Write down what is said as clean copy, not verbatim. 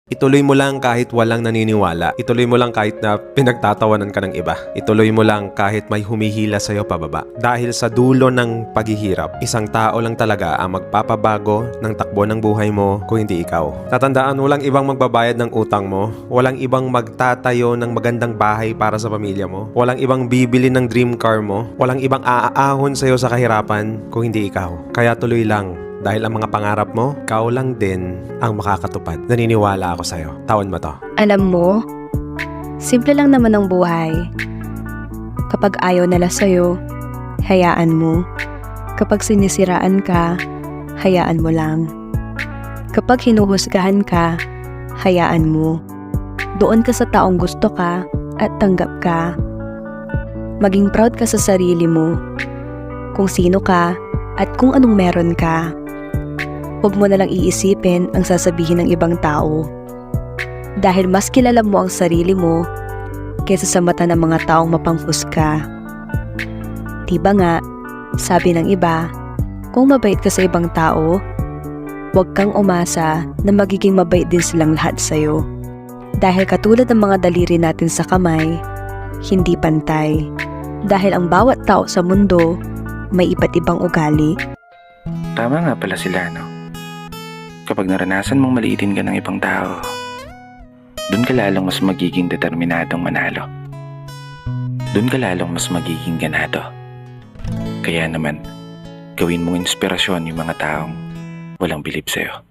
Ituloy mo lang kahit walang naniniwala. Ituloy mo lang kahit na pinagtatawanan ka ng iba. Ituloy mo lang kahit may humihila sa'yo pababa. Dahil sa dulo ng paghihirap, isang tao lang talaga ang magpapabago ng takbo ng buhay mo kung hindi ikaw. Tatandaan, walang ibang magbabayad ng utang mo. Walang ibang magtatayo ng magandang bahay para sa pamilya mo. Walang ibang bibili ng dream car mo. Walang ibang aaahon sa'yo sa kahirapan kung hindi ikaw. Kaya tuloy lang. Dahil ang mga pangarap mo, ikaw lang din ang makakatupad. Naniniwala ako sa'yo. Tawan mo to. Alam mo, simple lang naman ang buhay. Kapag ayaw nila sa'yo, hayaan mo. Kapag sinisiraan ka, hayaan mo lang. Kapag hinuhusgahan ka, hayaan mo. Doon ka sa taong gusto ka at tanggap ka. Maging proud ka sa sarili mo. Kung sino ka at kung anong meron ka. Huwag mo na lang iisipin ang sasabihin ng ibang tao. Dahil mas kilala mo ang sarili mo kaysa sa mata ng mga taong mapanghusga. Diba nga, sabi ng iba, kung mabait ka sa ibang tao, huwag kang umasa na magiging mabait din silang lahat sa'yo. Dahil katulad ng mga daliri natin sa kamay, hindi pantay. Dahil ang bawat tao sa mundo, may iba't ibang ugali. Tama nga pala sila, no? Kapag naranasan mong maliitin ka ng ibang tao, doon ka lalong mas magiging determinadong manalo. Doon ka lalong mas magiging ganado. Kaya naman, gawin mong inspirasyon yung mga taong walang bilib sa'yo.